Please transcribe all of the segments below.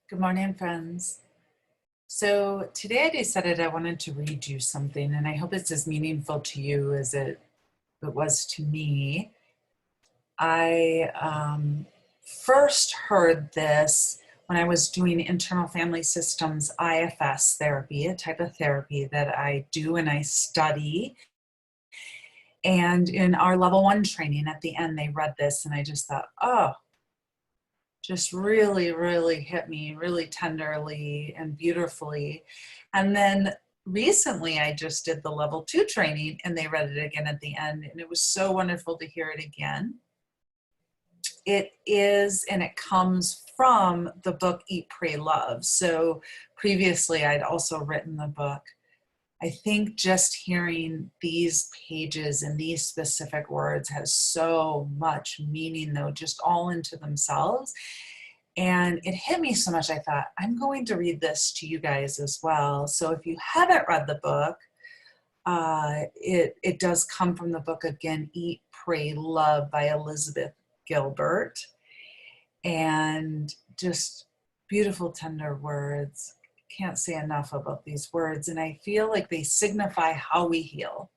Good morning, friends. So today I decided I wanted to read you something, and I hope it's as meaningful to you as it was to me. I first heard this when I was doing internal family systems IFS therapy, a type of therapy that I do and I study. And in our level 1 training at the end, they read this, and I just thought, oh, just really, really hit me really tenderly and beautifully. And then recently I just did the level 2 training and they read it again at the end, and it was so wonderful to hear it again. It is, and it comes from the book Eat, Pray, Love. So previously I'd also written the book. I think just hearing these pages and these specific words has so much meaning, though, just all into themselves. And it hit me so much, I thought, I'm going to read this to you guys as well. So if you haven't read the book, it does come from the book again, Eat, Pray, Love by Elizabeth Gilbert. And just beautiful, tender words. Can't say enough about these words, and I feel like they signify how we heal.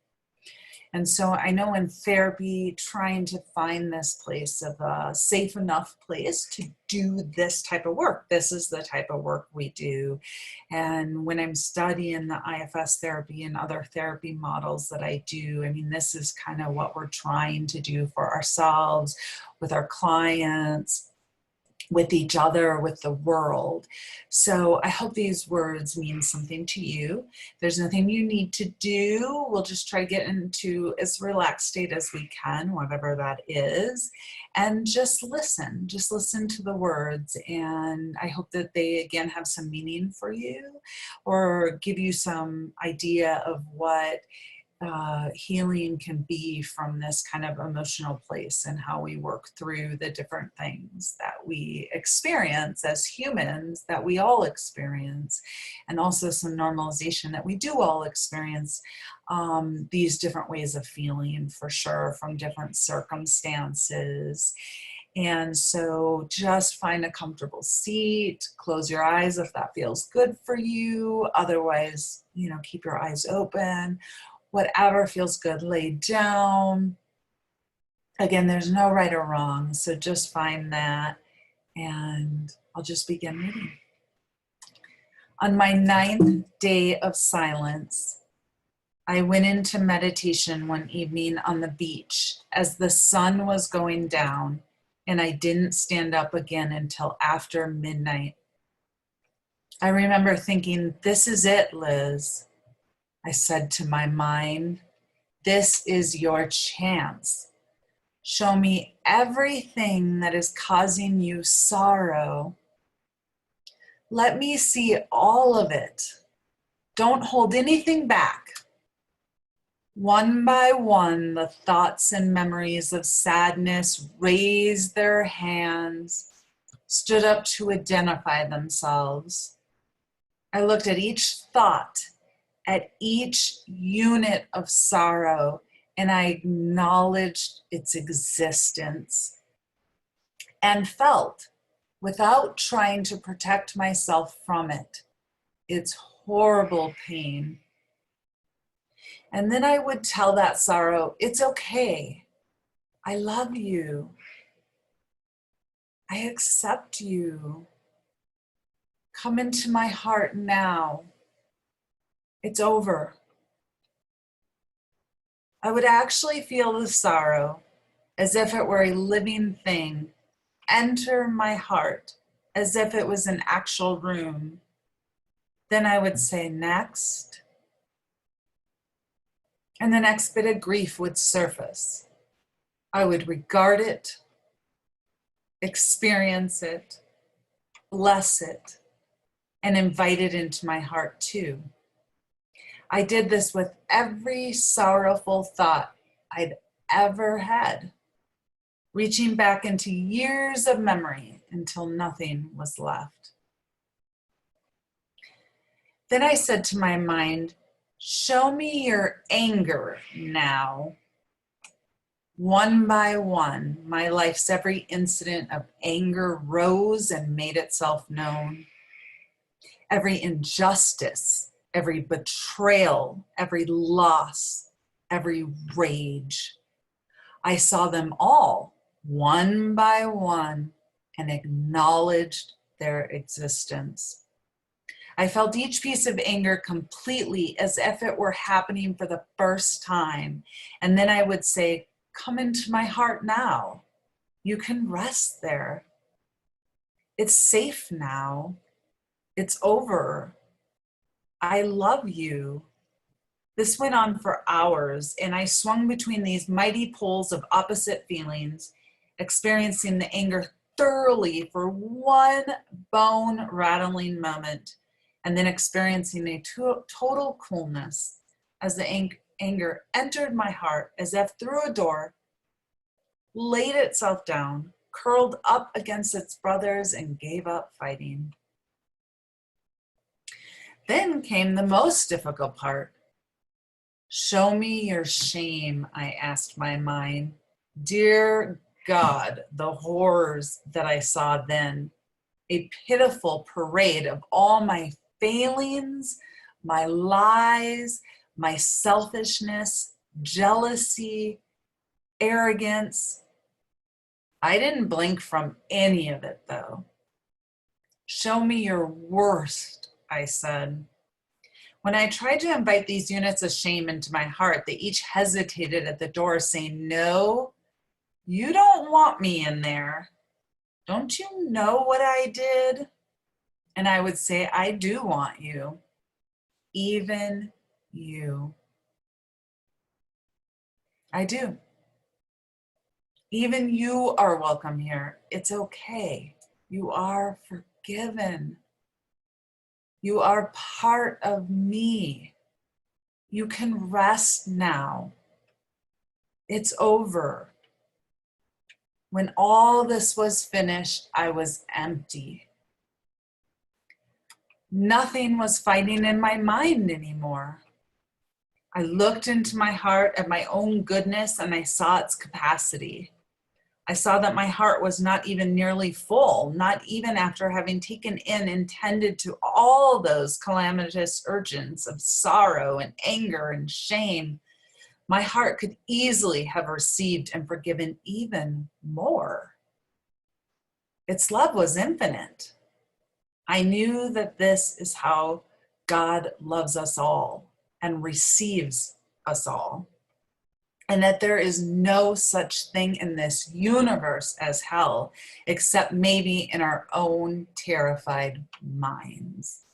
And so I know in therapy, trying to find this place of a safe enough place to do this type of work. This is the type of work we do. And when I'm studying the IFS therapy and other therapy models that I do, I mean, this is kind of what we're trying to do for ourselves, with our clients, with each other, with the world. So I hope these words mean something to you. There's nothing you need to do. We'll just try to get into as relaxed state as we can, whatever that is, and just listen to the words. And I hope that they again have some meaning for you, or give you some idea of what healing can be from this kind of emotional place, and how we work through the different things that we experience as humans, that we all experience, and also some normalization that we do all experience these different ways of feeling, for sure, from different circumstances. And so just find a comfortable seat, close your eyes if that feels good for you. Otherwise, keep your eyes open. Whatever feels good, lay down. Again, there's no right or wrong, so just find that, and I'll just begin reading. On my 9th day of silence, I went into meditation one evening on the beach as the sun was going down, and I didn't stand up again until after midnight. I remember thinking, "This is it, Liz." I said to my mind, "This is your chance. Show me everything that is causing you sorrow. Let me see all of it. Don't hold anything back." One by one, the thoughts and memories of sadness raised their hands, stood up to identify themselves. I looked at each thought, at each unit of sorrow, and I acknowledged its existence and felt, without trying to protect myself from it, its horrible pain. And then I would tell that sorrow, "It's okay. I love you. I accept you. Come into my heart now. It's over." I would actually feel the sorrow as if it were a living thing enter my heart, as if it was an actual room. Then I would say, "Next." And the next bit of grief would surface. I would regard it, experience it, bless it, and invite it into my heart too. I did this with every sorrowful thought I'd ever had, reaching back into years of memory until nothing was left. Then I said to my mind, "Show me your anger now." One by one, my life's every incident of anger rose and made itself known. every injustice, every betrayal, every loss, every rage. I saw them all, one by one, and acknowledged their existence. I felt each piece of anger completely as if it were happening for the first time. And then I would say, come into my heart now. You can rest there. It's safe now. It's over. I love you. This went on for hours, and I swung between these mighty poles of opposite feelings, experiencing the anger thoroughly for one bone-rattling moment, and then experiencing a total coolness as the anger entered my heart as if through a door, laid itself down, curled up against its brothers, and gave up fighting. Then came the most difficult part. Show me your shame, I asked my mind. Dear God, the horrors that I saw then, a pitiful parade of all my failings, my lies, my selfishness, jealousy, arrogance. I didn't blink from any of it though. Show me your worst, I said. When I tried to invite these units of shame into my heart, they each hesitated at the door saying, no, you don't want me in there. Don't you know what I did? And I would say, I do want you, even you. I do. Even you are welcome here. It's okay. You are forgiven. You are part of me. You can rest now. It's over. When all this was finished, I was empty. Nothing was fighting in my mind anymore. I looked into my heart at my own goodness and I saw its capacity. I saw that my heart was not even nearly full, not even after having taken in and tended to all those calamitous urgings of sorrow and anger and shame. My heart could easily have received and forgiven even more. Its love was infinite. I knew that this is how God loves us all and receives us all, and that there is no such thing in this universe as hell, except maybe in our own terrified minds.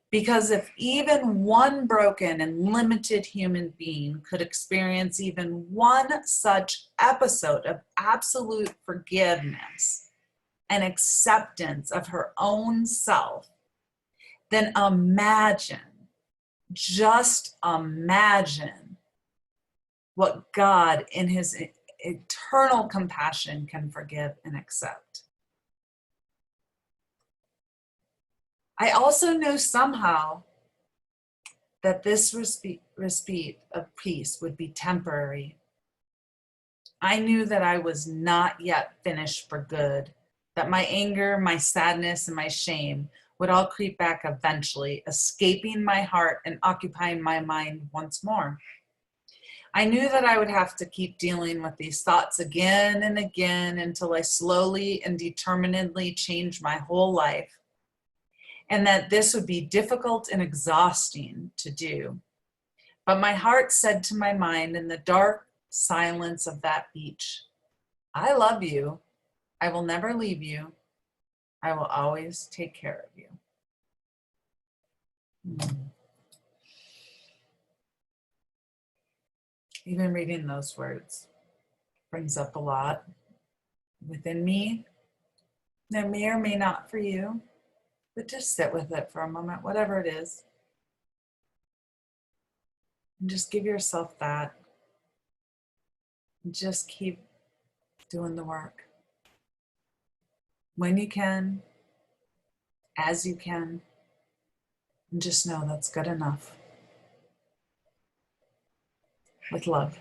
Because if even one broken and limited human being could experience even one such episode of absolute forgiveness and acceptance of her own self, then imagine, just imagine what God in his eternal compassion can forgive and accept. I also knew somehow that this respite of peace would be temporary. I knew that I was not yet finished for good, that my anger, my sadness, and my shame would all creep back eventually, escaping my heart and occupying my mind once more. I knew that I would have to keep dealing with these thoughts again and again until I slowly and determinedly changed my whole life, and that this would be difficult and exhausting to do. But my heart said to my mind in the dark silence of that beach, I love you. I will never leave you. I will always take care of you. Even reading those words brings up a lot within me. That may or may not for you, but just sit with it for a moment, whatever it is. And just give yourself that. And just keep doing the work. When you can, as you can, and just know that's good enough. With love.